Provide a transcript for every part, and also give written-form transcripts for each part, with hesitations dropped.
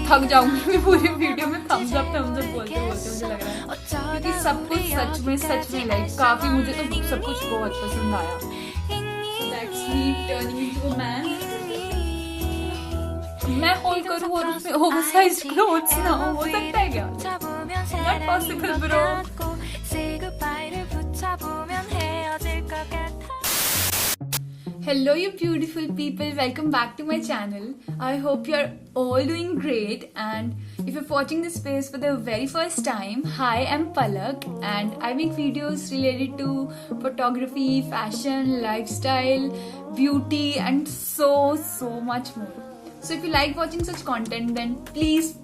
थक जाऊंगी मैं पूरी वीडियो में थम्स अप बोलते बोलते, मुझे लग रहा है क्योंकि सब कुछ सच में लाइक काफी, मुझे तो सब कुछ बहुत पसंद आया। That's me turning into a man. मैं होल्ड करूँ और उसमें ओवरसाइज्ड क्लोथ्स ना हो सकता है क्या? Not possible bro. Hello you beautiful people, welcome back to my channel. I hope you're all doing great, and if you're watching this space for the very first time, hi, I'm Palak and I make videos related to photography, fashion, lifestyle, beauty and so much more. So if you like watching such content, then please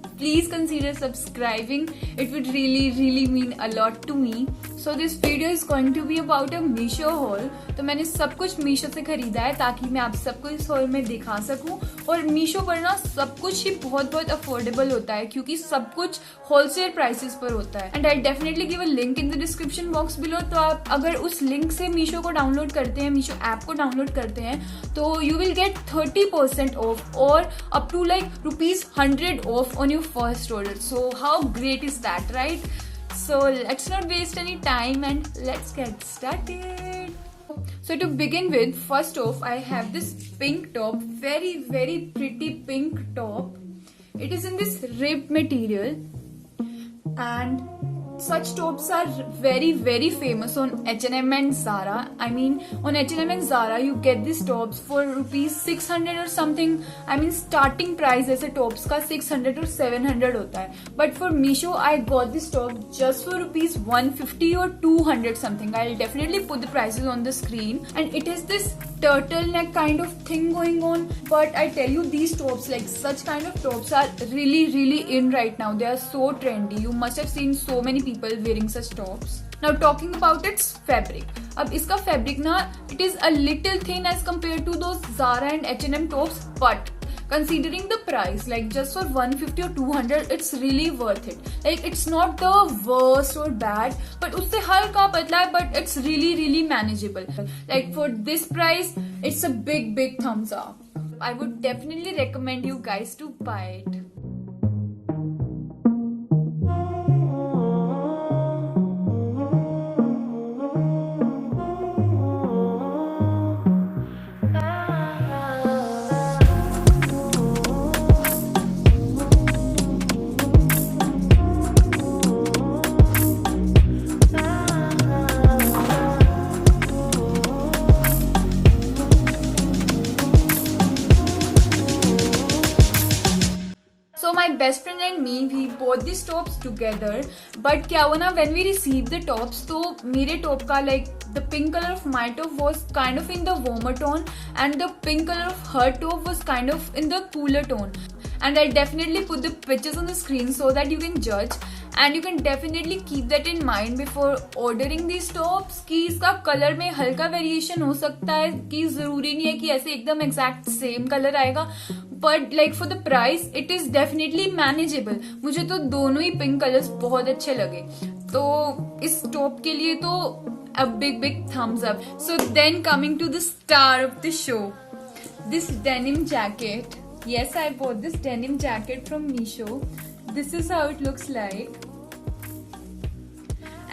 consider subscribing. It would really mean a lot to me. So this video is going to be about a Meesho haul. तो मैंने सब कुछ मीशो से खरीदा है ताकि मैं आप सबको इस haul में दिखा सकूं। और मीशो पर ना सब कुछ ही बहुत अफोर्डेबल होता है क्योंकि सब कुछ होलसेल प्राइसेस पर होता है। And I definitely give a link in the description box below. तो आप अगर उस लिंक से मीशो को डाउनलोड करते हैं, मीशो ऐप को डाउनलोड करते हैं, तो यू विल गेट 30% ऑफ और up to like ₹100 off on your first order. So how great is that, right? So let's not waste any time and let's get started. So to begin with, first off, I have this pink top, very pretty pink top. It is in this ribbed material and such tops are very famous on H&M and Zara. I mean on H&M and Zara you get these tops for ₹600 or something. I mean starting price ऐसे tops का 600 or 700 होता है. But for Meesho I got this top just for ₹150 or 200 something. I'll definitely put the prices on the screen. And it has this turtleneck kind of thing going on. But I tell you, these tops, like such kind of tops are really in right now. They are so trendy. You must have seen so many people wearing such tops. Now talking about its fabric. अब इसका fabric ना, it is a little thin as compared to those Zara and H&M tops, but considering the price, like just for 150 or 200, it's really worth it. Like it's not the worst or bad, but उससे हल्का पतला है, but it's really manageable. Like for this price, it's a big thumbs up. I would definitely recommend you guys to buy it. So my best friend and me, we bought these tops together. But क्या हुआ ना, when we received the tops, तो मेरे top का like the pink color of my top was kind of in the warmer tone and the pink color of her top was kind of in the cooler tone. And I'll definitely put the pictures on the screen so that you can judge. And you can definitely keep that in mind before ordering these tops कि इसका colour में हल्का variation हो सकता है, कि जरूरी नहीं है कि ऐसे एकदम एग्जैक्ट सेम कलर आएगा. But like for the price it is definitely manageable. मुझे तो दोनों ही पिंक कलर्स बहुत अच्छे लगे, तो इस टॉप के लिए तो a big thumbs up. So then coming to the star of the show, this denim jacket. Yes, I bought this denim jacket from Meesho. This is how it looks like.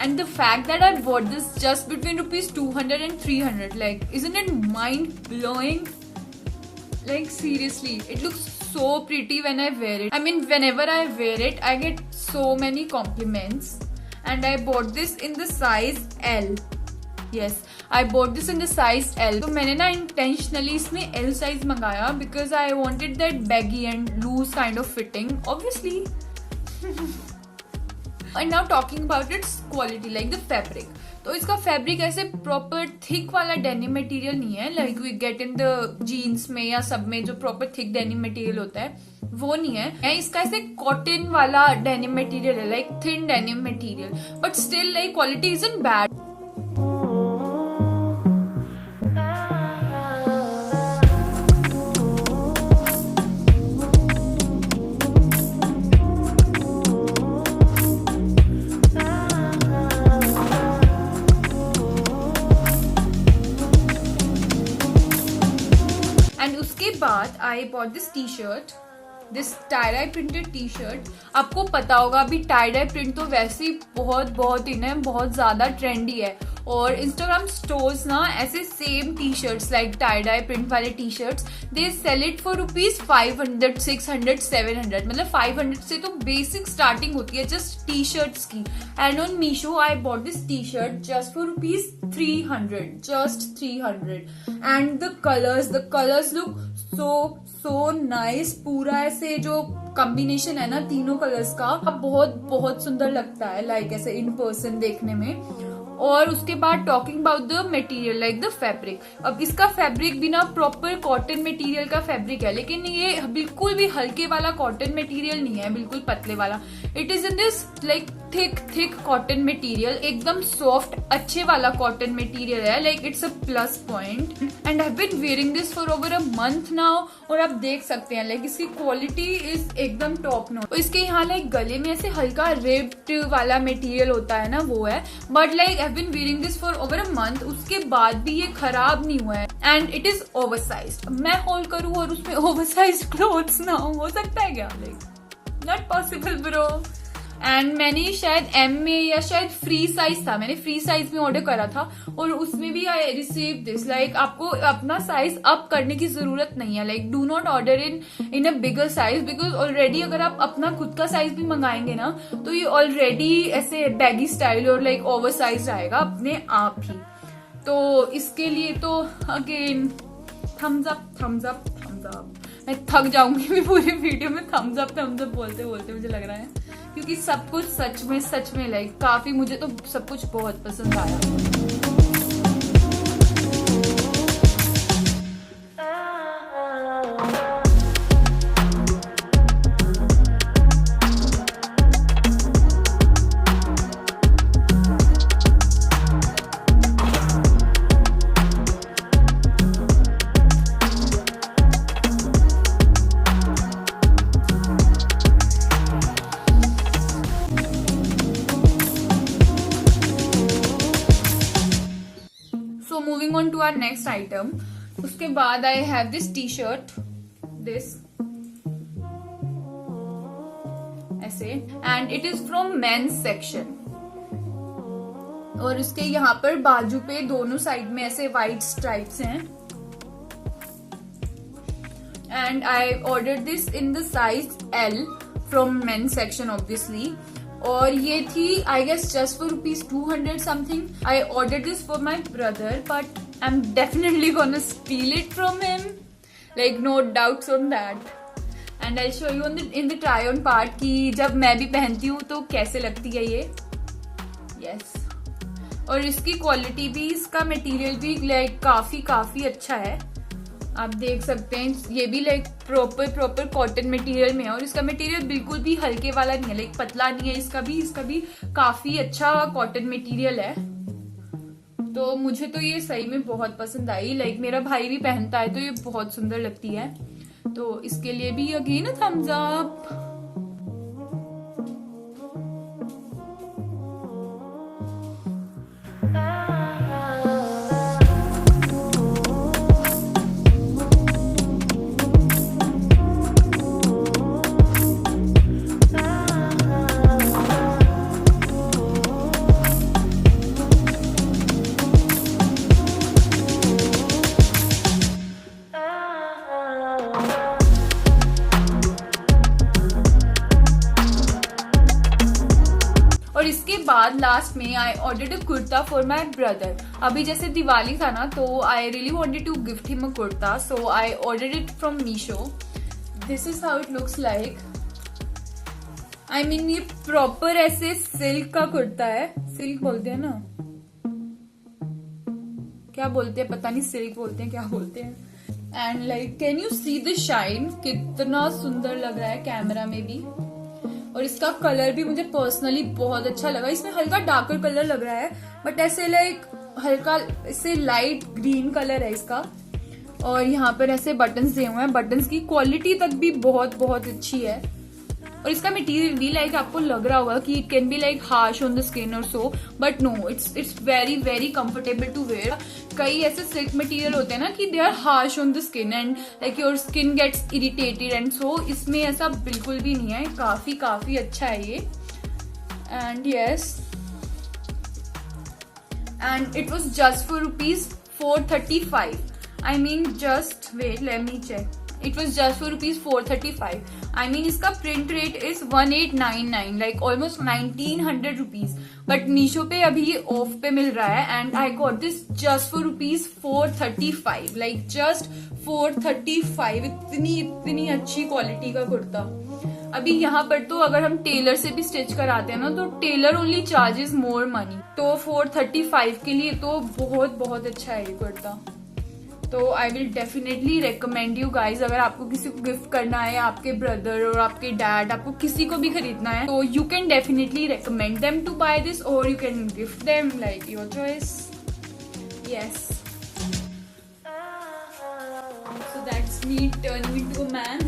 And the fact that I bought this just between ₹200 and 300, like, isn't it mind blowing? Like seriously, it looks so pretty when I wear it. I mean, whenever I wear it, I get so many compliments. And I bought this in the size L. Yes, I bought this in the size L. तो मैंने ना intentionally इसमें L size मंगाया because I wanted that baggy and loose kind of fitting, obviously. And now talking about its quality, like the fabric. तो इसका fabric ऐसे proper thick वाला denim material नहीं है, like we get in the jeans में या सब में जो प्रॉपर थिक डेनिम मटेरियल होता है, वो नहीं है. इसका ऐसे कॉटन वाला डेनिम मटेरियल है, like thin denim material, but still like quality isn't bad. And उसके बाद I bought this t-shirt. This tie dye printed T shirt. आपको पता होगा अभी टाई डाई प्रिंट तो वैसे ही बहुत इन है, बहुत ज्यादा ट्रेंडी है। और इंस्टाग्राम स्टोर्स ना ऐसे same t-shirts like tie dye print वाले t-shirts they sell it for ₹500, 600, 700। मतलब 500 से तो बेसिक स्टार्टिंग होती है जस्ट टी शर्ट्स की। And on Meesho I bought this T shirt just for ₹300, just 300। And the colours look so nice. पूरा ऐसे जो कॉम्बिनेशन है ना तीनों कलर्स का, बहुत सुंदर लगता है लाइक ऐसे इन पर्सन देखने में। और उसके बाद talking about the material like the fabric. अब इसका फैब्रिक भी ना प्रॉपर कॉटन मटेरियल का फैब्रिक है, लेकिन ये बिल्कुल भी हल्के वाला कॉटन मटेरियल नहीं है, बिल्कुल पतले वाला। It is in this like thick cotton material, एकदम सॉफ्ट अच्छे वाला कॉटन मटेरियल है। Like it's a plus point and I have been wearing this for over a month now. और आप देख सकते हैं लाइक इसकी क्वालिटी इज एकदम टॉप नॉच। इसके यहाँ लाइक गले में ऐसे हल्का रिप्ड वाला मटेरियल होता है ना, वो है। But like I have been wearing this for over a month, उसके बाद भी ये खराब नहीं हुआ है। And it is oversized. मैं होल्ड करूँ और उसमें ओवरसाइज्ड क्लोथ्स ना हो सकता है क्या? Like not possible bro. And मैंने शायद एम में या शायद फ्री साइज था, मैंने फ्री साइज में ऑर्डर करा था और उसमें भी आई रिसीव दिस। लाइक आपको अपना साइज अप करने की जरूरत नहीं है। Like do not order in a bigger size, because already अगर आप अपना खुद का साइज भी मंगाएंगे ना तो ये ऑलरेडी ऐसे बैगी स्टाइल और लाइक ओवर साइज आएगा अपने आप ही। तो इसके लिए तो अगेन थम्स अप। मैं थक जाऊंगी भी पूरी वीडियो में थम्स अप बोलते मुझे लग रहा है, क्योंकि सब कुछ सच में लाइक काफी, मुझे तो सब कुछ बहुत पसंद आया। So moving on to our next item, उसके बाद I have this t-shirt, this ऐसे, and it is from men's section। और उसके यहाँ पर बाजू पे दोनों साइड में ऐसे white stripes हैं। And I ordered this in the size L from men's section obviously। और ये थी I guess just for ₹200 something. I order this for my brother but I am definitely gonna steal it from him, like no doubts on that. And I show you in the try on part कि जब मैं भी पहनती हूँ तो कैसे लगती है ये। यस और इसकी क्वालिटी भी, इसका मटेरियल भी लाइक काफी अच्छा है। आप देख सकते हैं ये भी लाइक प्रॉपर कॉटन मटेरियल में है और इसका मटेरियल बिल्कुल भी हल्के वाला नहीं है, लाइक पतला नहीं है। इसका भी काफी अच्छा कॉटन मटेरियल है। तो मुझे तो ये सही में बहुत पसंद आई। लाइक मेरा भाई भी पहनता है तो ये बहुत सुंदर लगती है। तो इसके लिए भी अगेन थम्स अप। और इसके बाद लास्ट में I ordered a kurta for my brother. अभी जैसे दिवाली था ना तो I really wanted to gift him a kurta, so I ordered it from Meesho. This is how it looks like. I mean ये प्रॉपर ऐसे सिल्क का कुर्ता है। सिल्क बोलते हैं ना, क्या बोलते हैं पता नहीं, सिल्क बोलते हैं क्या बोलते हैं। And like can you see the shine, कितना सुंदर लग रहा है कैमरा में भी। और इसका कलर भी मुझे पर्सनली बहुत अच्छा लगा। इसमें हल्का डार्कर कलर लग रहा है बट ऐसे लाइक हल्का ऐसे लाइट ग्रीन कलर है इसका। और यहाँ पर ऐसे बटन्स दिए हुए हैं। बटन्स की क्वालिटी तक भी बहुत अच्छी है। और इसका मटेरियल भी लाइक आपको लग रहा होगा कि it can be like harsh on the skin और so, but no, it's very very comfortable to wear. कई ऐसे सिल्क मटेरियल होते हैं ना कि they are harsh on the skin and like your skin gets irritated and so, इसमें ऐसा बिल्कुल भी नहीं है. काफी अच्छा है ये. And yes, and it was just for rupees 435. I mean, just wait, let me check. It was just for rupees 435. I mean, इसका print rate is 1899, like almost 1900 rupees. But Meesho पे अभी ये off पे मिल रहा है and I got this just for rupees 435. Like just 435. इतनी अच्छी quality का कुर्ता. अभी यहाँ पर तो अगर हम टेलर से भी स्टिच कराते हैं ना, तो tailor only charges more money. तो 435 के लिए तो बहुत अच्छा है ये कुर्ता. तो I will definitely recommend you guys, अगर आपको किसी को गिफ्ट करना है, आपके ब्रदर और आपके डैड, आपको किसी को भी खरीदना है, तो you can definitely recommend them to buy this और you can gift them, like your choice. Yes, so that's me turning into a man.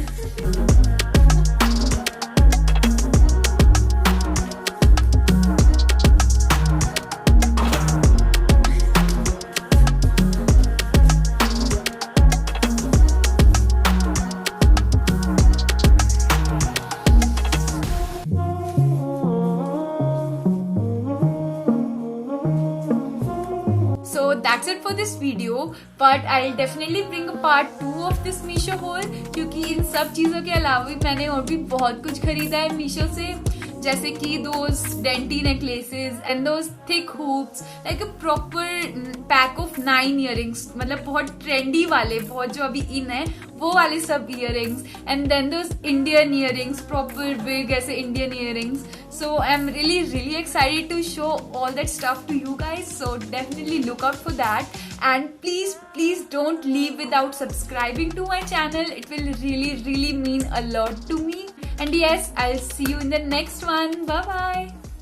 So that's it for this video, but I'll definitely bring a part 2 of this Meesho haul, क्योंकि इन सब चीजों के अलावा भी मैंने और भी बहुत कुछ खरीदा है Meesho से, जैसे कि those dainty necklaces and those thick hoops, like a proper pack of 9 earrings, मतलब बहुत trendy वाले, बहुत जो अभी in है वो वाले सब earrings, and then those Indian earrings, proper big ऐसे Indian earrings. So I'm really excited to show all that stuff to you guys. So definitely look out for that, and please don't leave without subscribing to my channel. It will really mean a lot to me. And yes, I'll see you in the next one. Bye bye.